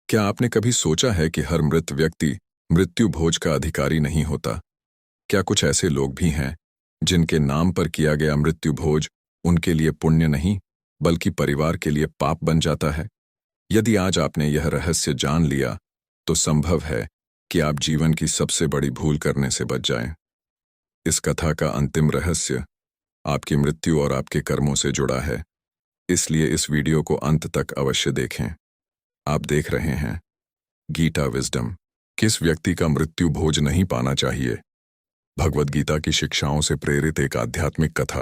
क्या आपने कभी सोचा है कि हर मृत व्यक्ति मृत्यु भोज का अधिकारी नहीं होता? क्या कुछ ऐसे लोग भी हैं जिनके नाम पर किया गया मृत्यु भोज उनके लिए पुण्य नहीं बल्कि परिवार के लिए पाप बन जाता है? यदि आज आपने यह रहस्य जान लिया तो संभव है कि आप जीवन की सबसे बड़ी भूल करने से बच जाएं। इस कथा का अंतिम रहस्य आपकी मृत्यु और आपके कर्मों से जुड़ा है, इसलिए इस वीडियो को अंत तक अवश्य देखें। आप देख रहे हैं गीता विजडम। किस व्यक्ति का मृत्यु भोज नहीं पाना चाहिए? भगवद गीता की शिक्षाओं से प्रेरित एक आध्यात्मिक कथा।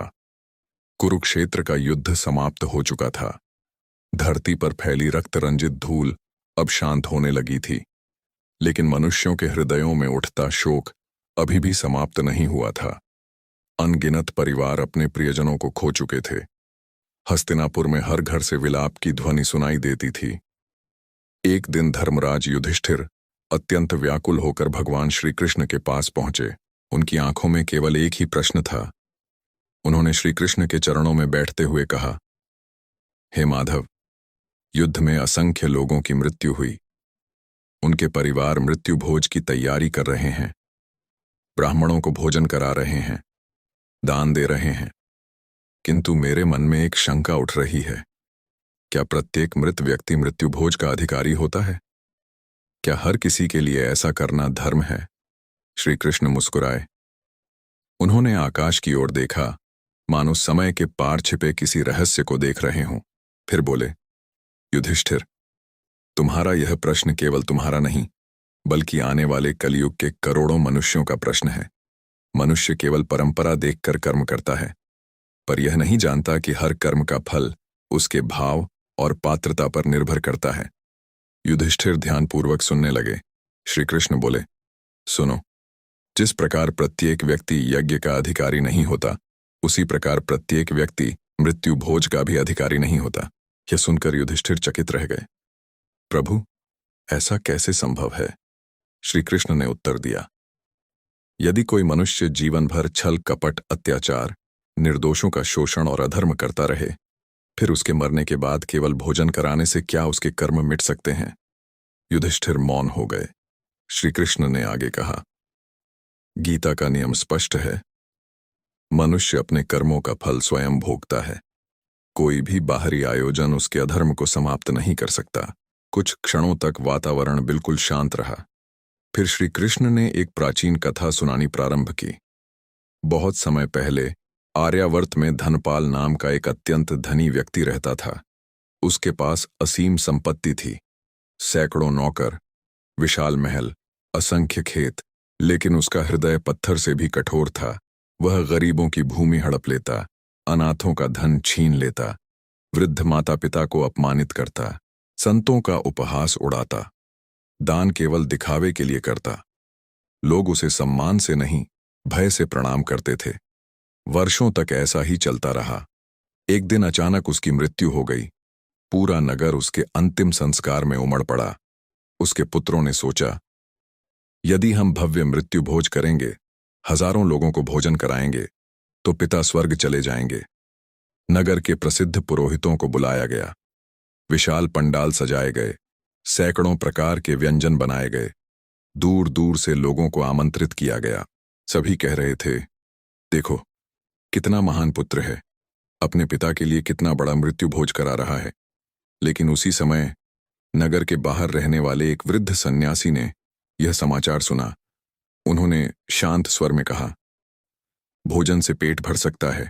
कुरुक्षेत्र का युद्ध समाप्त हो चुका था। धरती पर फैली रक्त रंजित धूल अब शांत होने लगी थी, लेकिन मनुष्यों के हृदयों में उठता शोक अभी भी समाप्त नहीं हुआ था। अनगिनत परिवार अपने प्रियजनों को खो चुके थे। हस्तिनापुर में हर घर से विलाप की ध्वनि सुनाई देती थी। एक दिन धर्मराज युधिष्ठिर अत्यंत व्याकुल होकर भगवान श्री कृष्ण के पास पहुंचे। उनकी आंखों में केवल एक ही प्रश्न था। उन्होंने श्री कृष्ण के चरणों में बैठते हुए कहा, हे माधव, युद्ध में असंख्य लोगों की मृत्यु हुई। उनके परिवार मृत्यु भोज की तैयारी कर रहे हैं, ब्राह्मणों को भोजन करा रहे हैं, दान दे रहे हैं, किंतु मेरे मन में एक शंका उठ रही है। क्या प्रत्येक मृत व्यक्ति मृत्यु भोज का अधिकारी होता है? क्या हर किसी के लिए ऐसा करना धर्म है? श्री कृष्ण मुस्कुराए। उन्होंने आकाश की ओर देखा, मानो समय के पार छिपे किसी रहस्य को देख रहे हों। फिर बोले, युधिष्ठिर, तुम्हारा यह प्रश्न केवल तुम्हारा नहीं बल्कि आने वाले कलयुग के करोड़ों मनुष्यों का प्रश्न है। मनुष्य केवल परंपरा देखकर कर्म करता है, पर यह नहीं जानता कि हर कर्म का फल उसके भाव और पात्रता पर निर्भर करता है। युधिष्ठिर ध्यानपूर्वक सुनने लगे। श्री कृष्ण बोले, सुनो, जिस प्रकार प्रत्येक व्यक्ति यज्ञ का अधिकारी नहीं होता, उसी प्रकार प्रत्येक व्यक्ति मृत्यु भोज का भी अधिकारी नहीं होता। यह सुनकर युधिष्ठिर चकित रह गए। प्रभु, ऐसा कैसे संभव है? श्री कृष्ण ने उत्तर दिया, यदि कोई मनुष्य जीवन भर छल कपट अत्याचार निर्दोषों का शोषण और अधर्म करता रहे, फिर उसके मरने के बाद केवल भोजन कराने से क्या उसके कर्म मिट सकते हैं? युधिष्ठिर मौन हो गए। श्री कृष्ण ने आगे कहा, गीता का नियम स्पष्ट है। मनुष्य अपने कर्मों का फल स्वयं भोगता है। कोई भी बाहरी आयोजन उसके अधर्म को समाप्त नहीं कर सकता। कुछ क्षणों तक वातावरण बिल्कुल शांत रहा। फिर श्री कृष्ण ने एक प्राचीन कथा सुनानी प्रारंभ की। बहुत समय पहले आर्यावर्त में धनपाल नाम का एक अत्यंत धनी व्यक्ति रहता था। उसके पास असीम संपत्ति थी, सैकड़ों नौकर, विशाल महल, असंख्य खेत, लेकिन उसका हृदय पत्थर से भी कठोर था। वह गरीबों की भूमि हड़प लेता, अनाथों का धन छीन लेता, वृद्ध माता पिता को अपमानित करता, संतों का उपहास उड़ाता, दान केवल दिखावे के लिए करता। लोग उसे सम्मान से नहीं, भय से प्रणाम करते थे। वर्षों तक ऐसा ही चलता रहा। एक दिन अचानक उसकी मृत्यु हो गई। पूरा नगर उसके अंतिम संस्कार में उमड़ पड़ा। उसके पुत्रों ने सोचा, यदि हम भव्य मृत्यु भोज करेंगे, हजारों लोगों को भोजन कराएंगे, तो पिता स्वर्ग चले जाएंगे। नगर के प्रसिद्ध पुरोहितों को बुलाया गया। विशाल पंडाल सजाए गए, सैकड़ों प्रकार के व्यंजन बनाए गए। दूर दूर से लोगों को आमंत्रित किया गया। सभी कह रहे थे, देखो, कितना महान पुत्र है, अपने पिता के लिए कितना बड़ा मृत्यु भोज करा रहा है। लेकिन उसी समय नगर के बाहर रहने वाले एक वृद्ध सन्यासी ने यह समाचार सुना। उन्होंने शांत स्वर में कहा, भोजन से पेट भर सकता है,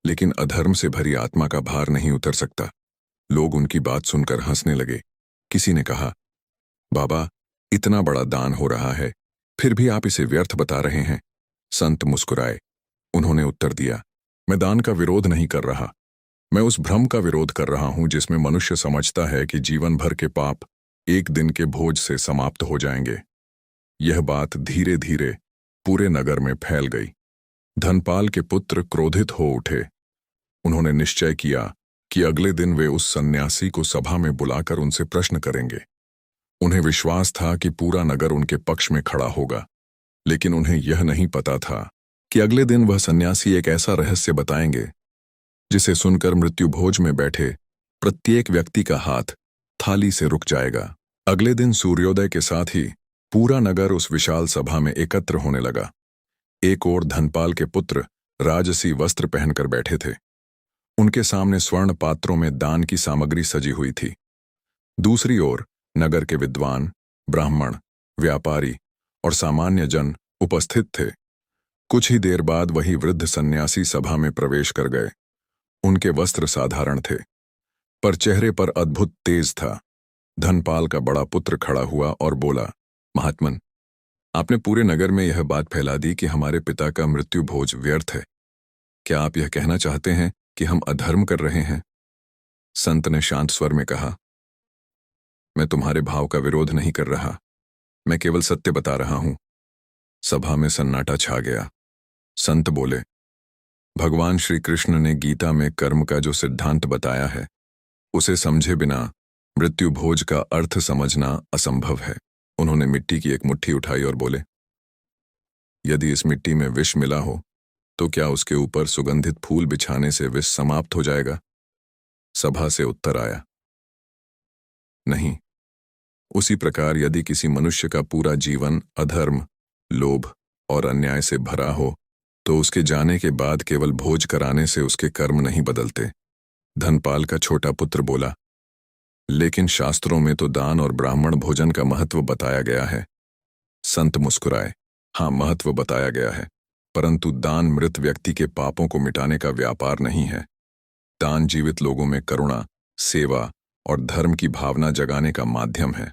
लेकिन अधर्म से भरी आत्मा का भार नहीं उतर सकता। लोग उनकी बात सुनकर हंसने लगे। किसी ने कहा, बाबा, इतना बड़ा दान हो रहा है, फिर भी आप इसे व्यर्थ बता रहे हैं। संत मुस्कुराए। उन्होंने उत्तर दिया, मैं दान का विरोध नहीं कर रहा, मैं उस भ्रम का विरोध कर रहा हूं जिसमें मनुष्य समझता है कि जीवन भर के पाप एक दिन के भोज से समाप्त हो जाएंगे। यह बात धीरे धीरे पूरे नगर में फैल गई। धनपाल के पुत्र क्रोधित हो उठे। उन्होंने निश्चय किया कि अगले दिन वे उस सन्यासी को सभा में बुलाकर उनसे प्रश्न करेंगे। उन्हें विश्वास था कि पूरा नगर उनके पक्ष में खड़ा होगा, लेकिन उन्हें यह नहीं पता था कि अगले दिन वह सन्यासी एक ऐसा रहस्य बताएंगे जिसे सुनकर मृत्यु भोज में बैठे प्रत्येक व्यक्ति का हाथ थाली से रुक जाएगा। अगले दिन सूर्योदय के साथ ही पूरा नगर उस विशाल सभा में एकत्र होने लगा। एक ओर धनपाल के पुत्र राजसी वस्त्र पहनकर बैठे थे। उनके सामने स्वर्ण पात्रों में दान की सामग्री सजी हुई थी। दूसरी ओर नगर के विद्वान, ब्राह्मण, व्यापारी और सामान्य जन उपस्थित थे। कुछ ही देर बाद वही वृद्ध सन्यासी सभा में प्रवेश कर गए। उनके वस्त्र साधारण थे, पर चेहरे पर अद्भुत तेज था। धनपाल का बड़ा पुत्र खड़ा हुआ और बोला, महात्मन, आपने पूरे नगर में यह बात फैला दी कि हमारे पिता का मृत्यु भोज व्यर्थ है। क्या आप यह कहना चाहते हैं कि हम अधर्म कर रहे हैं? संत ने शांत स्वर में कहा, मैं तुम्हारे भाव का विरोध नहीं कर रहा, मैं केवल सत्य बता रहा हूं। सभा में सन्नाटा छा गया। संत बोले, भगवान श्री कृष्ण ने गीता में कर्म का जो सिद्धांत बताया है, उसे समझे बिना मृत्यु भोज का अर्थ समझना असंभव है। उन्होंने मिट्टी की एक मुट्ठी उठाई और बोले, यदि इस मिट्टी में विष मिला हो तो क्या उसके ऊपर सुगंधित फूल बिछाने से विष समाप्त हो जाएगा? सभा से उत्तर आया, नहीं। उसी प्रकार यदि किसी मनुष्य का पूरा जीवन अधर्म, लोभ और अन्याय से भरा हो तो उसके जाने के बाद केवल भोज कराने से उसके कर्म नहीं बदलते। धनपाल का छोटा पुत्र बोला, लेकिन शास्त्रों में तो दान और ब्राह्मण भोजन का महत्व बताया गया है। संत मुस्कुराए, हाँ, महत्व बताया गया है, परंतु दान मृत व्यक्ति के पापों को मिटाने का व्यापार नहीं है। दान जीवित लोगों में करुणा, सेवा और धर्म की भावना जगाने का माध्यम है।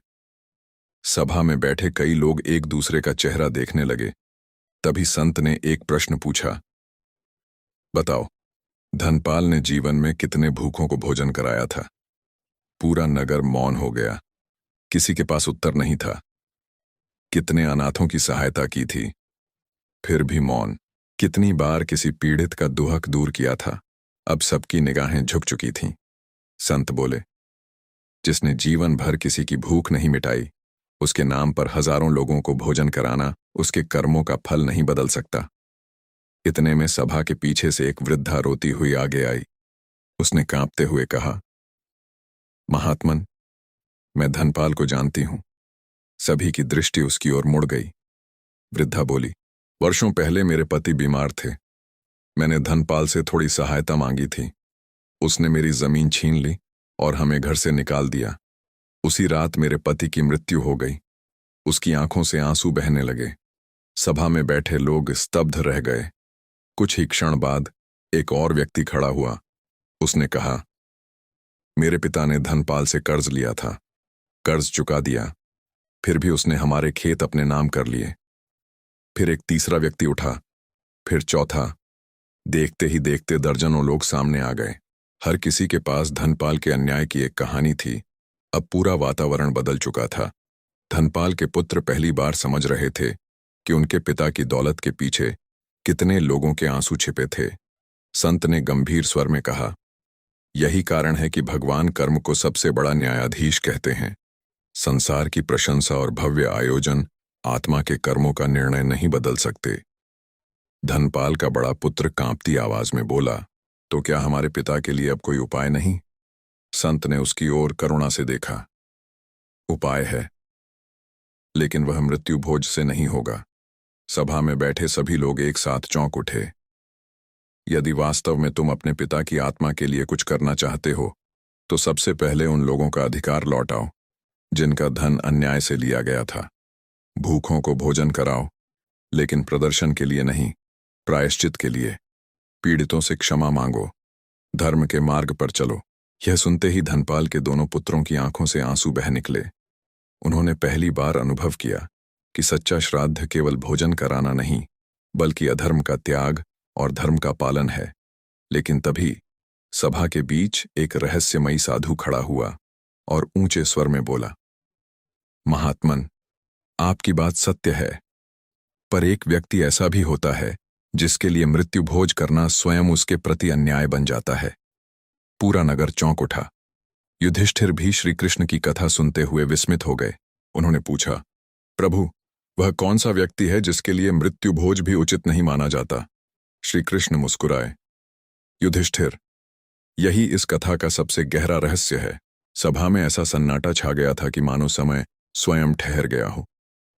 सभा में बैठे कई लोग एक दूसरे का चेहरा देखने लगे। तभी संत ने एक प्रश्न पूछा, बताओ, धनपाल ने जीवन में कितने भूखों को भोजन कराया था? पूरा नगर मौन हो गया। किसी के पास उत्तर नहीं था। कितने अनाथों की सहायता की थी? फिर भी मौन। कितनी बार किसी पीड़ित का दुहक दूर किया था? अब सबकी निगाहें झुक चुकी थीं। संत बोले, जिसने जीवन भर किसी की भूख नहीं मिटाई, उसके नाम पर हजारों लोगों को भोजन कराना उसके कर्मों का फल नहीं बदल सकता। इतने में सभा के पीछे से एक वृद्धा रोती हुई आगे आई। उसने कांपते हुए कहा, महात्मन, मैं धनपाल को जानती हूं। सभी की दृष्टि उसकी ओर मुड़ गई। वृद्धा बोली, वर्षों पहले मेरे पति बीमार थे। मैंने धनपाल से थोड़ी सहायता मांगी थी। उसने मेरी जमीन छीन ली और हमें घर से निकाल दिया। उसी रात मेरे पति की मृत्यु हो गई। उसकी आंखों से आंसू बहने लगे। सभा में बैठे लोग स्तब्ध रह गए। कुछ ही क्षण बाद एक और व्यक्ति खड़ा हुआ। उसने कहा, मेरे पिता ने धनपाल से कर्ज लिया था, कर्ज चुका दिया, फिर भी उसने हमारे खेत अपने नाम कर लिए। फिर एक तीसरा व्यक्ति उठा, फिर चौथा। देखते ही देखते दर्जनों लोग सामने आ गए। हर किसी के पास धनपाल के अन्याय की एक कहानी थी। अब पूरा वातावरण बदल चुका था। धनपाल के पुत्र पहली बार समझ रहे थे कि उनके पिता की दौलत के पीछे कितने लोगों के आंसू छिपे थे। संत ने गंभीर स्वर में कहा, यही कारण है कि भगवान कर्म को सबसे बड़ा न्यायाधीश कहते हैं। संसार की प्रशंसा और भव्य आयोजन आत्मा के कर्मों का निर्णय नहीं बदल सकते। धनपाल का बड़ा पुत्र कांपती आवाज में बोला, तो क्या हमारे पिता के लिए अब कोई उपाय नहीं? संत ने उसकी ओर करुणा से देखा। उपाय है, लेकिन वह मृत्यु भोज से नहीं होगा। सभा में बैठे सभी लोग एक साथ चौंक उठे। यदि वास्तव में तुम अपने पिता की आत्मा के लिए कुछ करना चाहते हो, तो सबसे पहले उन लोगों का अधिकार लौटाओ जिनका धन अन्याय से लिया गया था। भूखों को भोजन कराओ, लेकिन प्रदर्शन के लिए नहीं, प्रायश्चित के लिए। पीड़ितों से क्षमा मांगो, धर्म के मार्ग पर चलो। यह सुनते ही धनपाल के दोनों पुत्रों की आंखों से आंसू बह निकले। उन्होंने पहली बार अनुभव किया कि सच्चा श्राद्ध केवल भोजन कराना नहीं, बल्कि अधर्म का त्याग और धर्म का पालन है। लेकिन तभी सभा के बीच एक रहस्यमयी साधु खड़ा हुआ और ऊंचे स्वर में बोला, महात्मन, आपकी बात सत्य है, पर एक व्यक्ति ऐसा भी होता है जिसके लिए मृत्यु भोज करना स्वयं उसके प्रति अन्याय बन जाता है। पूरा नगर चौंक उठा। युधिष्ठिर भी श्री कृष्ण की कथा सुनते हुए विस्मित हो गए। उन्होंने पूछा, प्रभु, वह कौन सा व्यक्ति है जिसके लिए मृत्यु भोज भी उचित नहीं माना जाता? श्री कृष्ण मुस्कुराए, युधिष्ठिर, यही इस कथा का सबसे गहरा रहस्य है। सभा में ऐसा सन्नाटा छा गया था कि मानो समय स्वयं ठहर गया हो।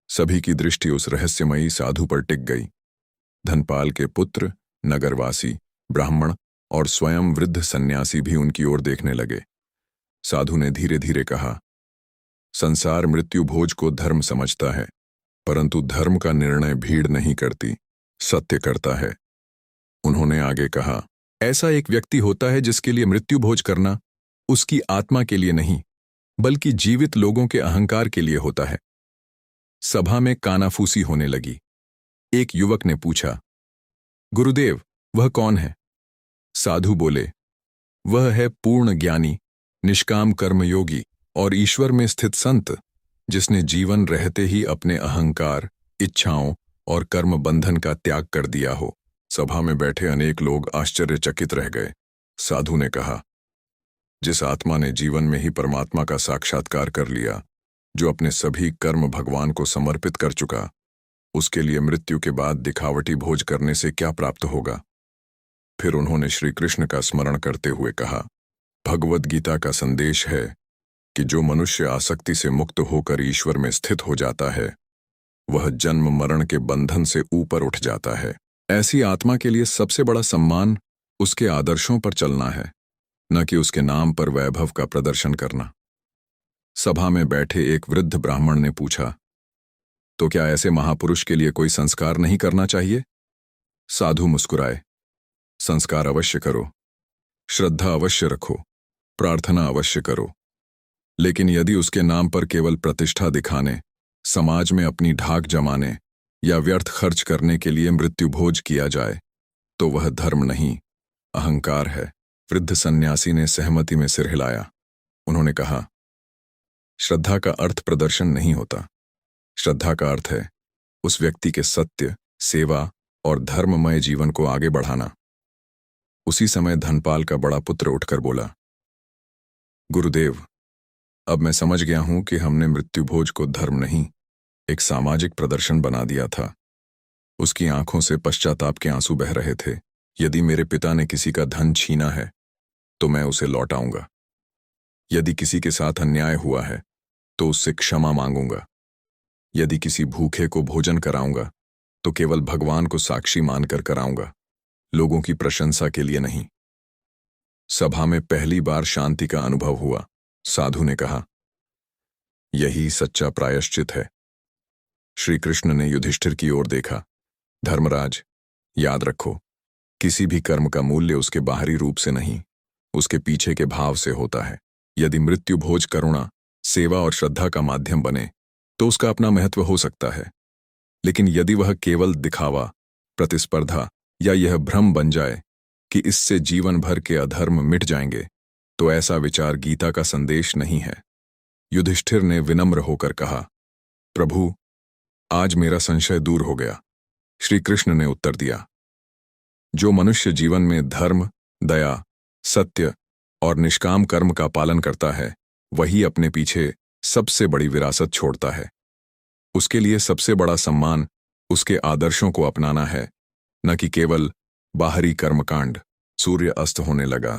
सभी की दृष्टि उस रहस्यमयी साधु पर टिक गई। धनपाल के पुत्र, नगरवासी, ब्राह्मण और स्वयं वृद्ध सन्यासी भी उनकी ओर देखने लगे। साधु ने धीरे धीरे कहा, संसार मृत्यु भोज को धर्म समझता है, परंतु धर्म का निर्णय भीड़ नहीं करती, सत्य करता है। उन्होंने आगे कहा, ऐसा एक व्यक्ति होता है जिसके लिए मृत्यु भोज करना उसकी आत्मा के लिए नहीं, बल्कि जीवित लोगों के अहंकार के लिए होता है। सभा में कानाफूसी होने लगी। एक युवक ने पूछा, गुरुदेव, वह कौन है? साधु बोले, वह है पूर्ण ज्ञानी, निष्काम कर्मयोगी और ईश्वर में स्थित संत, जिसने जीवन रहते ही अपने अहंकार, इच्छाओं और कर्म बंधन का त्याग कर दिया हो। सभा में बैठे अनेक लोग आश्चर्यचकित रह गए। साधु ने कहा, जिस आत्मा ने जीवन में ही परमात्मा का साक्षात्कार कर लिया, जो अपने सभी कर्म भगवान को समर्पित कर चुका, उसके लिए मृत्यु के बाद दिखावटी भोज करने से क्या प्राप्त होगा? फिर उन्होंने श्री कृष्ण का स्मरण करते हुए कहा, भगवद गीता का संदेश है कि जो मनुष्य आसक्ति से मुक्त होकर ईश्वर में स्थित हो जाता है, वह जन्म मरण के बंधन से ऊपर उठ जाता है। ऐसी आत्मा के लिए सबसे बड़ा सम्मान उसके आदर्शों पर चलना है, न कि उसके नाम पर वैभव का प्रदर्शन करना। सभा में बैठे एक वृद्ध ब्राह्मण ने पूछा, तो क्या ऐसे महापुरुष के लिए कोई संस्कार नहीं करना चाहिए? साधु मुस्कुराए, संस्कार अवश्य करो, श्रद्धा अवश्य रखो, प्रार्थना अवश्य करो, लेकिन यदि उसके नाम पर केवल प्रतिष्ठा दिखाने, समाज में अपनी ढाक जमाने या व्यर्थ खर्च करने के लिए मृत्यु भोज किया जाए, तो वह धर्म नहीं, अहंकार है। वृद्ध सन्यासी ने सहमति में सिर हिलाया। उन्होंने कहा, श्रद्धा का अर्थ प्रदर्शन नहीं होता। श्रद्धा का अर्थ है उस व्यक्ति के सत्य, सेवा और धर्ममय जीवन को आगे बढ़ाना। उसी समय धनपाल का बड़ा पुत्र उठकर बोला, गुरुदेव, अब मैं समझ गया हूं कि हमने मृत्यु भोज को धर्म नहीं, एक सामाजिक प्रदर्शन बना दिया था। उसकी आंखों से पश्चाताप के आंसू बह रहे थे। यदि मेरे पिता ने किसी का धन छीना है, तो मैं उसे लौटाऊंगा। यदि किसी के साथ अन्याय हुआ है, तो उससे क्षमा मांगूंगा। यदि किसी भूखे को भोजन कराऊंगा, तो केवल भगवान को साक्षी मानकर कराऊंगा, लोगों की प्रशंसा के लिए नहीं। सभा में पहली बार शांति का अनुभव हुआ। साधु ने कहा, यही सच्चा प्रायश्चित है। श्री कृष्ण ने युधिष्ठिर की ओर देखा, धर्मराज, याद रखो, किसी भी कर्म का मूल्य उसके बाहरी रूप से नहीं, उसके पीछे के भाव से होता है। यदि मृत्यु भोज करुणा, सेवा और श्रद्धा का माध्यम बने, तो उसका अपना महत्व हो सकता है, लेकिन यदि वह केवल दिखावा, प्रतिस्पर्धा या यह भ्रम बन जाए कि इससे जीवन भर के अधर्म मिट जाएंगे, तो ऐसा विचार गीता का संदेश नहीं है। युधिष्ठिर ने विनम्र होकर कहा, प्रभु, आज मेरा संशय दूर हो गया। श्री कृष्ण ने उत्तर दिया, जो मनुष्य जीवन में धर्म, दया, सत्य और निष्काम कर्म का पालन करता है, वही अपने पीछे सबसे बड़ी विरासत छोड़ता है। उसके लिए सबसे बड़ा सम्मान उसके आदर्शों को अपनाना है, न कि केवल बाहरी कर्मकांड। सूर्य अस्त होने लगा।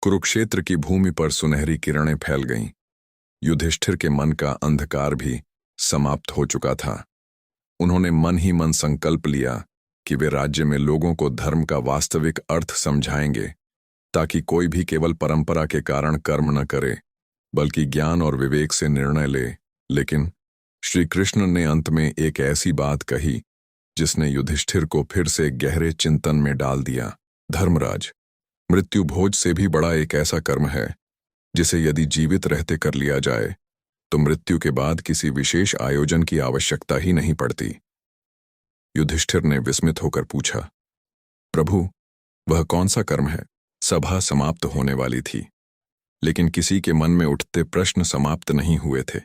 कुरुक्षेत्र की भूमि पर सुनहरी किरणें फैल गईं। युधिष्ठिर के मन का अंधकार भी समाप्त हो चुका था। उन्होंने मन ही मन संकल्प लिया कि वे राज्य में लोगों को धर्म का वास्तविक अर्थ समझाएंगे, ताकि कोई भी केवल परंपरा के कारण कर्म न करे, बल्कि ज्ञान और विवेक से निर्णय ले। लेकिन श्री कृष्ण ने अंत में एक ऐसी बात कही जिसने युधिष्ठिर को फिर से गहरे चिंतन में डाल दिया। धर्मराज, मृत्यु भोज से भी बड़ा एक ऐसा कर्म है जिसे यदि जीवित रहते कर लिया जाए, तो मृत्यु के बाद किसी विशेष आयोजन की आवश्यकता ही नहीं पड़ती। युधिष्ठिर ने विस्मित होकर पूछा, प्रभु, वह कौन सा कर्म है? सभा समाप्त होने वाली थी, लेकिन किसी के मन में उठते प्रश्न समाप्त नहीं हुए थे।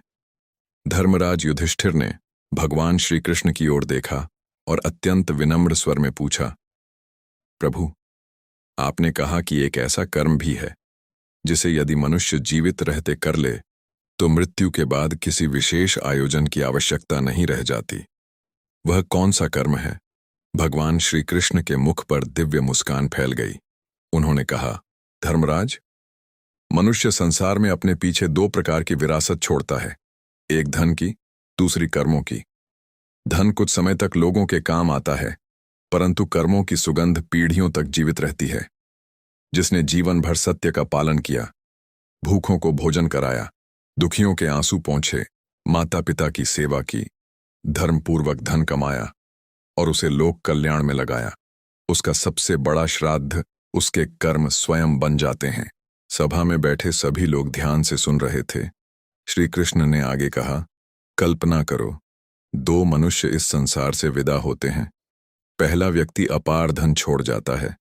धर्मराज युधिष्ठिर ने भगवान श्री कृष्ण की ओर देखा और अत्यंत विनम्र स्वर में पूछा, प्रभु, आपने कहा कि एक ऐसा कर्म भी है जिसे यदि मनुष्य जीवित रहते कर ले, तो मृत्यु के बाद किसी विशेष आयोजन की आवश्यकता नहीं रह जाती। वह कौन सा कर्म है? भगवान श्री कृष्ण के मुख पर दिव्य मुस्कान फैल गई। उन्होंने कहा, धर्मराज, मनुष्य संसार में अपने पीछे दो प्रकार की विरासत छोड़ता है, एक धन की, दूसरी कर्मों की। धन कुछ समय तक लोगों के काम आता है, परंतु कर्मों की सुगंध पीढ़ियों तक जीवित रहती है। जिसने जीवन भर सत्य का पालन किया, भूखों को भोजन कराया, दुखियों के आंसू पोंछे, माता पिता की सेवा की, धर्मपूर्वक धन कमाया और उसे लोक कल्याण में लगाया, उसका सबसे बड़ा श्राद्ध उसके कर्म स्वयं बन जाते हैं। सभा में बैठे सभी लोग ध्यान से सुन रहे थे। श्री कृष्ण ने आगे कहा, कल्पना करो, दो मनुष्य इस संसार से विदा होते हैं। पहला व्यक्ति अपार धन छोड़ जाता है,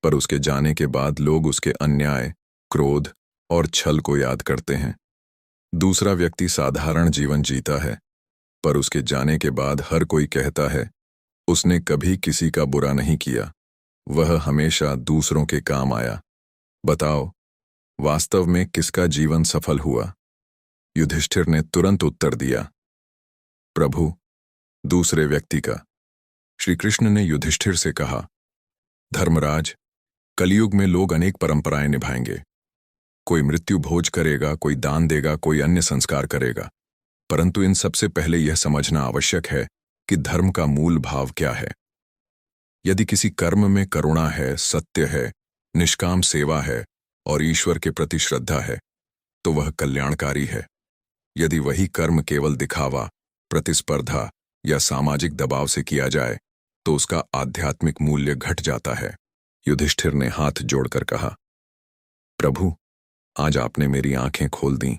पर उसके जाने के बाद लोग उसके अन्याय, क्रोध और छल को याद करते हैं। दूसरा व्यक्ति साधारण जीवन जीता है, पर उसके जाने के बाद हर कोई कहता है, उसने कभी किसी का बुरा नहीं किया, वह हमेशा दूसरों के काम आया। बताओ, वास्तव में किसका जीवन सफल हुआ? युधिष्ठिर ने तुरंत उत्तर दिया, प्रभु, दूसरे व्यक्ति का। श्री कृष्ण ने युधिष्ठिर से कहा, धर्मराज, कलयुग में लोग अनेक परंपराएं निभाएंगे। कोई मृत्यु भोज करेगा, कोई दान देगा, कोई अन्य संस्कार करेगा, परंतु इन सबसे पहले यह समझना आवश्यक है कि धर्म का मूल भाव क्या है। यदि किसी कर्म में करुणा है, सत्य है, निष्काम सेवा है और ईश्वर के प्रति श्रद्धा है, तो वह कल्याणकारी है। यदि वही कर्म केवल दिखावा, प्रतिस्पर्धा या सामाजिक दबाव से किया जाए, तो उसका आध्यात्मिक मूल्य घट जाता है। युधिष्ठिर ने हाथ जोड़कर कहा, प्रभु, आज आपने मेरी आंखें खोल दी।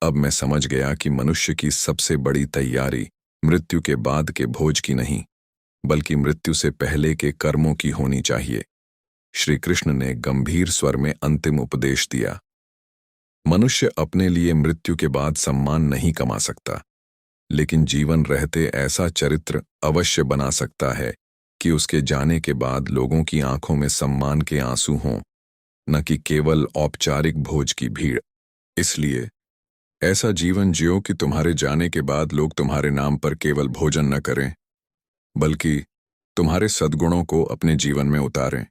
अब मैं समझ गया कि मनुष्य की सबसे बड़ी तैयारी मृत्यु के बाद के भोज की नहीं, बल्कि मृत्यु से पहले के कर्मों की होनी चाहिए। श्री कृष्ण ने गंभीर स्वर में अंतिम उपदेश दिया। मनुष्य अपने लिए मृत्यु के बाद सम्मान नहीं कमा सकता, लेकिन जीवन रहते ऐसा चरित्र अवश्य बना सकता है कि उसके जाने के बाद लोगों की आंखों में सम्मान के आंसू हों, न कि केवल औपचारिक भोज की भीड़। इसलिए ऐसा जीवन जियो कि तुम्हारे जाने के बाद लोग तुम्हारे नाम पर केवल भोजन न करें, बल्कि तुम्हारे सद्गुणों को अपने जीवन में उतारें।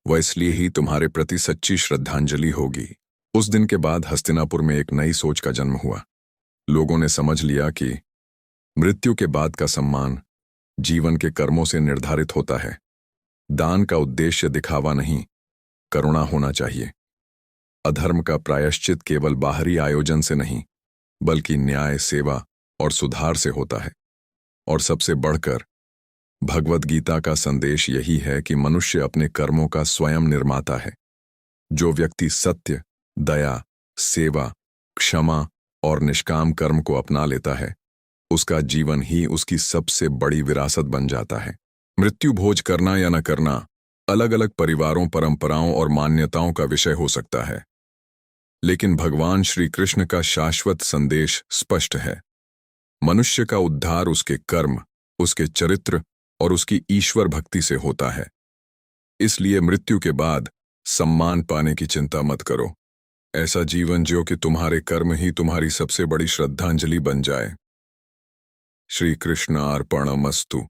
वह इसलिए ही तुम्हारे प्रति सच्ची श्रद्धांजलि होगी। उस दिन के बाद हस्तिनापुर में एक नई सोच का जन्म हुआ। लोगों ने समझ लिया कि मृत्यु के बाद का सम्मान जीवन के कर्मों से निर्धारित होता है। दान का उद्देश्य दिखावा नहीं, करुणा होना चाहिए। अधर्म का प्रायश्चित केवल बाहरी आयोजन से नहीं, बल्कि न्याय, सेवा और सुधार से होता है। और सबसे बढ़कर भगवद गीता का संदेश यही है कि मनुष्य अपने कर्मों का स्वयं निर्माता है। जो व्यक्ति सत्य, दया, सेवा, क्षमा और निष्काम कर्म को अपना लेता है, उसका जीवन ही उसकी सबसे बड़ी विरासत बन जाता है। मृत्यु भोज करना या न करना अलग अलग परिवारों, परंपराओं और मान्यताओं का विषय हो सकता है, लेकिन भगवान श्री कृष्ण का शाश्वत संदेश स्पष्ट है। मनुष्य का उद्धार उसके कर्म, उसके चरित्र और उसकी ईश्वर भक्ति से होता है। इसलिए मृत्यु के बाद सम्मान पाने की चिंता मत करो। ऐसा जीवन जियो कि तुम्हारे कर्म ही तुम्हारी सबसे बड़ी श्रद्धांजलि बन जाए। श्री कृष्ण अर्पणमस्तु।